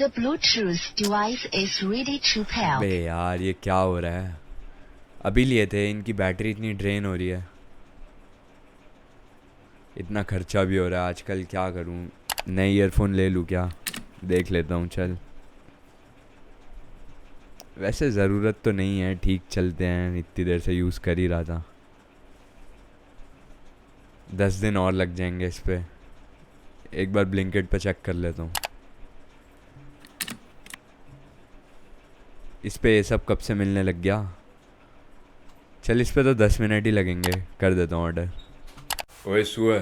The Bluetooth device is ready to pair. बे यार ये क्या हो रहा है? अभी लिए थे, इनकी बैटरी इतनी ड्रेन हो रही है, इतना खर्चा भी हो रहा है आजकल, क्या करूं? नए ईयरफोन ले लूं क्या? देख लेता हूं, चल। वैसे ज़रूरत तो नहीं है, ठीक चलते हैं, इतनी देर से यूज़ कर ही रहा था। 10 दिन और लग जाएंगे इस पे। एक बार ब्लिंकिट पे चेक कर लेता हूँ इस पे ये सब कब से मिलने लग गया। चल इस पे तो 10 मिनट ही लगेंगे, कर देता हूँ ऑर्डर। ओए सुअर।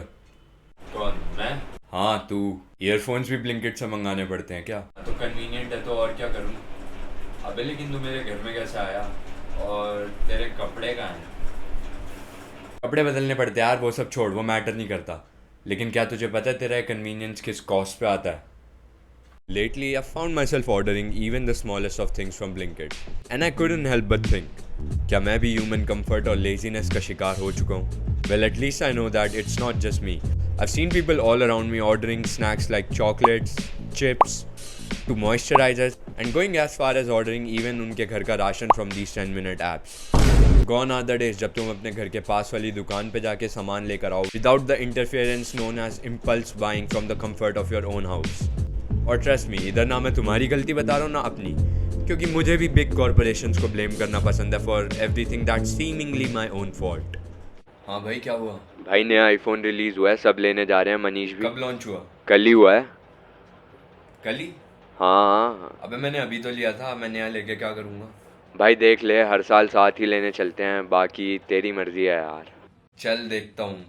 कौन, मैं? हाँ तू। ईयरफोन्स भी ब्लिंकिट से मंगाने पड़ते हैं क्या? तो कन्वीनियंट है तो और क्या करूँ। अबे लेकिन तू मेरे घर में कैसे आया और तेरे कपड़े कहाँ हैं? कपड़े बदलने पड़ते हैं यार, वो सब छोड़, वो मैटर नहीं करता। लेकिन क्या तुझे पता है तेरा कन्वीनियंस किस कॉस्ट पे आता है? Lately, I've found myself ordering even the smallest of things from Blinkit, and I couldn't help but think, क्या मैं भी human comfort और laziness का शिकार हो चुका हूँ? Well, at least I know that it's not just me. I've seen people all around me ordering snacks like chocolates, chips, to moisturizers, and going as far as ordering even उनके घर का ration from these 10-minute apps. Gone are the days जब तुम अपने घर के पास वाली दुकान पे जाके सामान लेकर आओ without the interference known as impulse buying from the comfort of your own house. और ट्रस्ट मी, इधर ना मैं तुम्हारी गलती बता रहा हूँ ना अपनी, क्योंकि मुझे भी बिग कॉर्पोरेशंस को ब्लेम करना पसंद है for everything that seemingly my own fault. हाँ भाई, क्या हुआ? भाई नया आईफोन रिलीज हुआ है, सब लेने जा रहे हैं, मनीष भी। कब लॉन्च हुआ? कल ही हुआ है। कल ही? हाँ। अबे मैंने अभी तो लिया था, मैं नया लेके क्या करूँगा? भाई देख ले, हर साल साथ ही लेने चलते हैं, बाकी तेरी मर्जी है यार। चल देखता हूँ।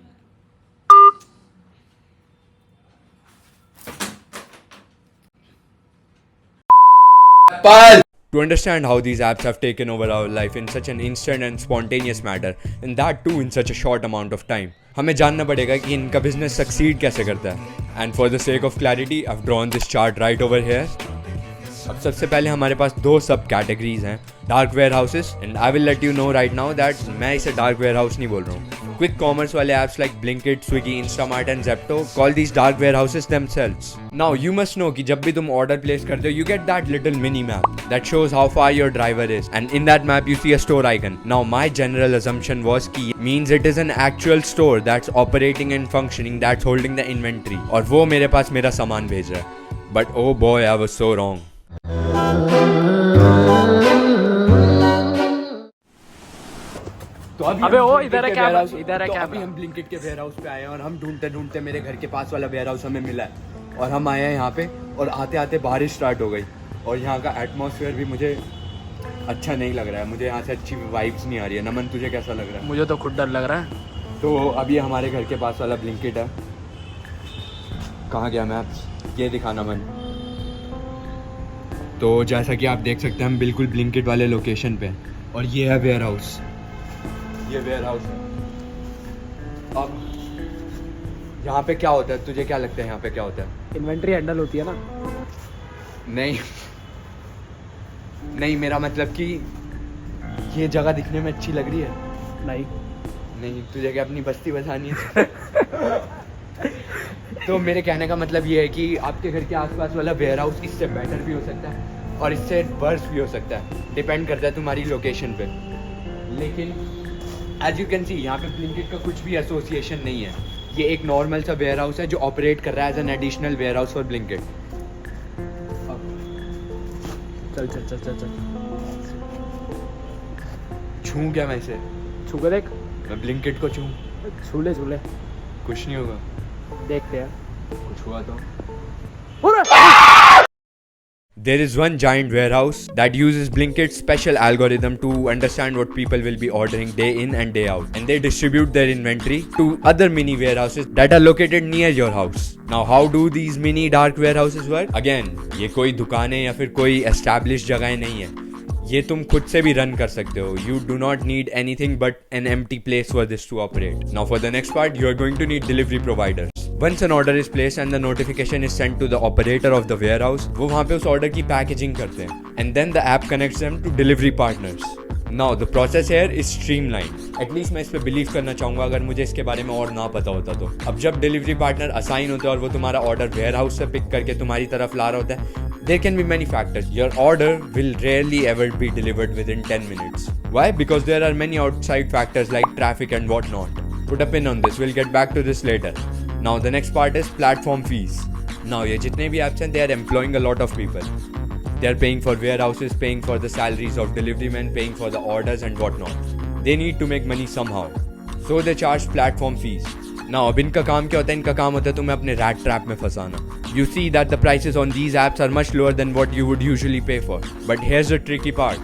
To understand how these apps have taken over our life in such an instant and spontaneous manner, and that too in such a short amount of time, हमें जानना पड़ेगा कि इनका बिजनेस सक्सीड कैसे करता है। And for the sake of clarity, I've drawn this chart right over here. अब सबसे पहले हमारे पास दो सब कैटेगरीज हैं, dark warehouses, and I will let you know right now that मैं इसे डार्क वेयर हाउस नहीं बोल रहा हूँ। क्विक कॉमर्स वाले apps like Blinkit, Swiggy, Instamart and Zepto call these dark warehouses themselves. Now you must know कि जब भी तुम ऑर्डर प्लेस करते हो, you get that little mini map that shows how far your driver is, and in that map you see a store icon. Now my general assumption was कि means it is an actual store that's operating and functioning, that's holding the inventory, और वो मेरे पास मेरा सामान भेज रहा है। But oh boy, I was so wrong. तो अबे ओ इधर है क्या? इधर है क्या? अभी हम ब्लिंकिट के वेयर हाउस पे आए हैं और हम ढूंढते ढूंढते मेरे घर के पास वाला वेयर हाउस हमें मिला है और हम आए हैं यहाँ पे, और आते आते बारिश स्टार्ट हो गई और यहाँ का एटमॉस्फेयर भी मुझे अच्छा नहीं लग रहा है, मुझे यहाँ से अच्छी वाइब्स नहीं आ रही है। नमन तुझे कैसा लग रहा है? मुझे तो खुद डर लग रहा है। तो अभी हमारे घर के पास वाला ब्लिंकिट है, कहाँ गया मैप्स? ये दिखा नमन। तो जैसा कि आप देख सकते हैं हम बिल्कुल ब्लिंकिट वाले लोकेशन पे, और ये है वेयर हाउस, ये वेयर हाउस है। अब यहाँ पे क्या होता है, तुझे क्या लगता है यहाँ पे क्या होता है? इन्वेंट्री हैंडल होती है ना? नहीं नहीं, मेरा मतलब कि ये जगह दिखने में अच्छी लग रही है। नहीं नहीं, तुझे क्या अपनी बस्ती बसानी है? तो मेरे कहने का मतलब ये है कि आपके घर के आसपास वाला वेयर हाउस इससे बेटर भी हो सकता है और इससे वर्स भी हो सकता है, डिपेंड करता है तुम्हारी लोकेशन पे। लेकिन एज यू कैन सी यहाँ पे ब्लिंकिट का कुछ भी एसोसिएशन नहीं है, ये एक नॉर्मल सा वेयर हाउस है जो ऑपरेट कर रहा है as an additional warehouse for Blinkit. चल चल चल चल चल छूँ क्या मैं इसे? छू के देख। मैं ब्लिंकिट को छूँ? छूले छूले, कुछ नहीं होगा, देखते हैं। कुछ हुआ तो। There is one giant warehouse that uses Blinkit's special algorithm to understand what people will be ordering day in and day out, and they distribute their inventory to other mini warehouses that are located near your house. Now, how do these mini dark warehouses work? Again, ये कोई दुकानें या फिर कोई established जगहें नहीं है, ये तुम खुद से भी रन कर सकते हो। You do not need anything but an empty place for this to operate. Now, for the next part, you are going to need delivery providers. Once an order is placed and the notification is sent to the operator of the warehouse, वो वहाँ पे उस order की packaging करते हैं, and then the app connects them to delivery partners. Now the process here is streamlined. At least मैं इस पे believe करना चाहूँगा, अगर मुझे इसके बारे में और ना पता होता तो। अब जब delivery partner assign होते हैं और वो तुम्हारा order warehouse से pick करके तुम्हारी तरफ ला रहा होता है, There can be many factors. Your order will rarely ever be delivered within 10 minutes. Why? Because there are many outside factors like traffic and whatnot. Put a pin on this, we'll get back to this later. Now the next part is platform fees. Now ye jitne bhi apps hain, they are employing a lot of people. They are paying for warehouses, paying for the salaries of delivery men, paying for the orders and whatnot. They need to make money somehow. So they charge platform fees. Now अब इनका काम क्या होता है? इनका काम होता है तुम्हें अपने rat trap में फंसाना. You see that the prices on these apps are much lower than what you would usually pay for. But here's the tricky part.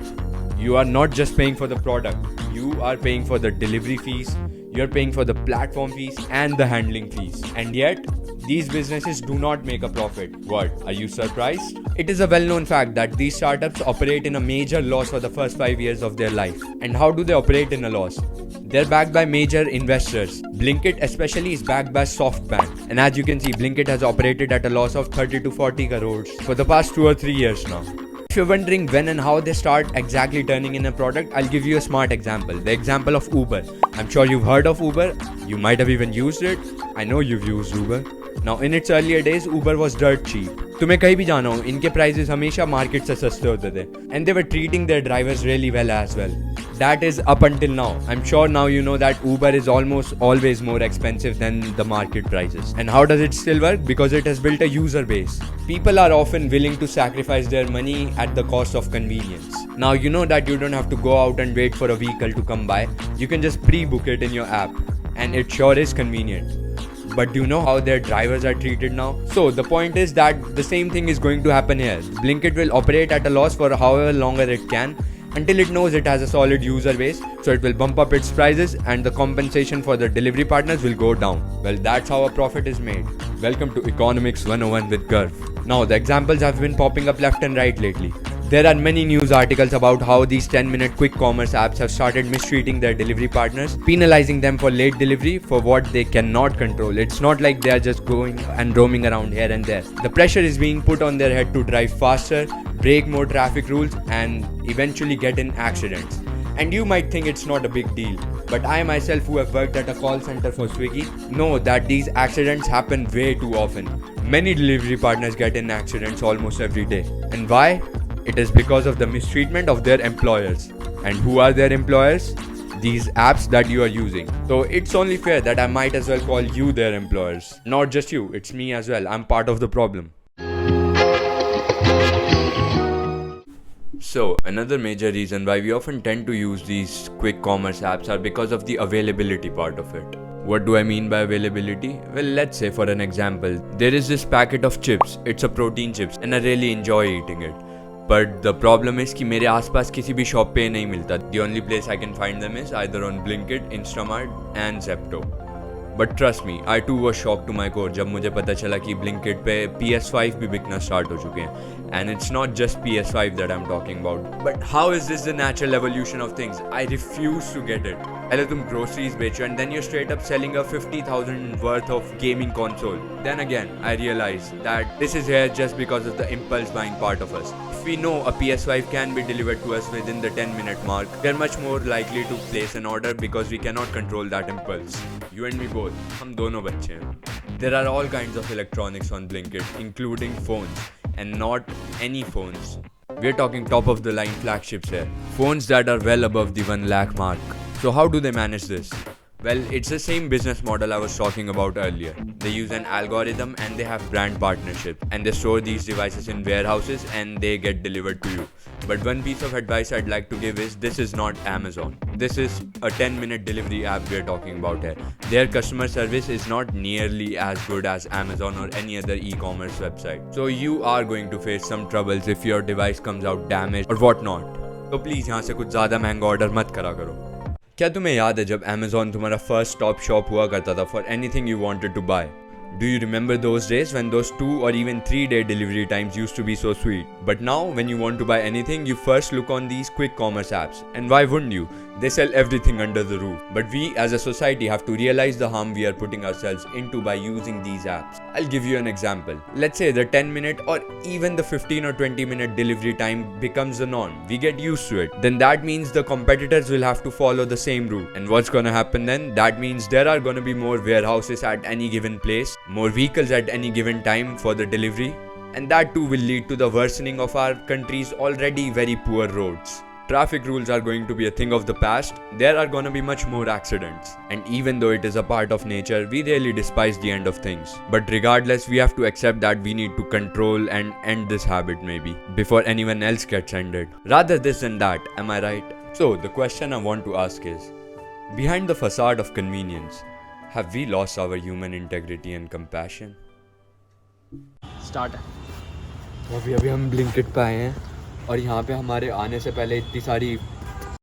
You are not just paying for the product. You are paying for the delivery fees. You're paying for the platform fees and the handling fees. And yet, these businesses do not make a profit. What? Are you surprised? It is a well-known fact that these startups operate in a major loss for the first 5 years of their life. And how do they operate in a loss? They're backed by major investors. Blinkit especially is backed by SoftBank. And as you can see, Blinkit has operated at a loss of 30 to 40 crores for the past 2 or 3 years now. If you're wondering when and how they start exactly turning in a product, I'll give you a smart example. The example of Uber. I'm sure you've heard of Uber. You might have even used it. I know you've used Uber. Now in its earlier days, Uber was dirt cheap. तुम्हें कहीं भी जाना हो, इनके prices हमेशा market से सस्ते होते थे. And they were treating their drivers really well as well. That is up until now. I'm sure now you know that Uber is almost always more expensive than the market prices. And how does it still work? Because it has built a user base. People are often willing to sacrifice their money at the cost of convenience. Now you know that you don't have to go out and wait for a vehicle to come by. You can just pre-book it in your app. And it sure is convenient. But do you know how their drivers are treated now? So the point is that the same thing is going to happen here. Blinkit will operate at a loss for however longer it can until it knows it has a solid user base, so it will bump up its prices and the compensation for the delivery partners will go down. Well, that's how a profit is made. Welcome to Economics 101 with Garv. Now the examples have been popping up left and right lately. There are many news articles about how these 10-minute quick commerce apps have started mistreating their delivery partners, penalizing them for late delivery for what they cannot control. It's not like they are just going and roaming around here and there. The pressure is being put on their head to drive faster, break more traffic rules, and eventually get in accidents. And you might think it's not a big deal, but I myself, who have worked at a call center for Swiggy, know that these accidents happen way too often. Many delivery partners get in accidents almost every day. And why? It is because of the mistreatment of their employers. And who are their employers? These apps that you are using. So it's only fair that I might as well call you their employers. Not just you, it's me as well. I'm part of the problem. So another major reason why we often tend to use these quick commerce apps are because of the availability part of it. What do I mean by availability? Well, let's say for an example, there is this packet of chips. It's a protein chips and I really enjoy eating it. But the problem is कि मेरे आसपास किसी भी shop पे नहीं मिलता. The only place I can find them is either on Blinkit, Instamart and Zepto. But trust me, I too was shocked to my core जब मुझे पता चला कि Blinkit पे PS5 भी बिकना start हो चुके हैं. And it's not just PS5 that I'm talking about. But how is this the natural evolution of things? I refuse to get it. पहले तुम groceries बेचो and then you're straight up selling a 50,000 worth of gaming console. Then again, I realized that this is here just because of the impulse buying part of us. If we know a PS5 can be delivered to us within the 10-minute mark, we're much more likely to place an order because we cannot control that impulse. You and me both. हम दोनों बच्चे हैं. There are all kinds of electronics on Blinkit, including phones, and not any phones. We're talking top of the line flagships here. Phones that are well above the 1 lakh mark. So how do they manage this? Well, it's the same business model I was talking about earlier. They use an algorithm and they have brand partnerships, and they store these devices in warehouses and they get delivered to you. But one piece of advice I'd like to give is this is not Amazon. This is a 10-minute delivery app we're talking about here. Their customer service is not nearly as good as Amazon or any other e-commerce website. So you are going to face some troubles if your device comes out damaged or whatnot. तो please यहाँ से कुछ ज़्यादा महंगा order मत करा करो. क्या तुम्हें याद है जब Amazon तुम्हारा फर्स्ट स्टॉप शॉप हुआ करता था for anything you wanted to buy? Do you remember those days when those 2 or even 3-day delivery times used to be so sweet? But now, when you want to buy anything, you first look on these quick commerce apps. And why wouldn't you? They sell everything under the roof. But we as a society have to realize the harm we are putting ourselves into by using these apps. I'll give you an example. Let's say the 10-minute or even the 15 or 20-minute delivery time becomes the norm. We get used to it. Then that means the competitors will have to follow the same route. And what's gonna happen then? That means there are gonna be more warehouses at any given place, more vehicles at any given time for the delivery, And that too will lead to the worsening of our country's already very poor roads. Traffic rules are going to be a thing of the past. There are gonna be much more accidents. And even though it is a part of nature, we really despise the end of things. But regardless, we have to accept that we need to control and end this habit maybe, before anyone else gets ended. Rather this than that, am I right? So, the question I want to ask is, behind the facade of convenience, have we lost our human integrity and compassion? Start है. अभी हम Blinkit पे आए हैं और यहाँ पे हमारे आने से पहले इतनी सारी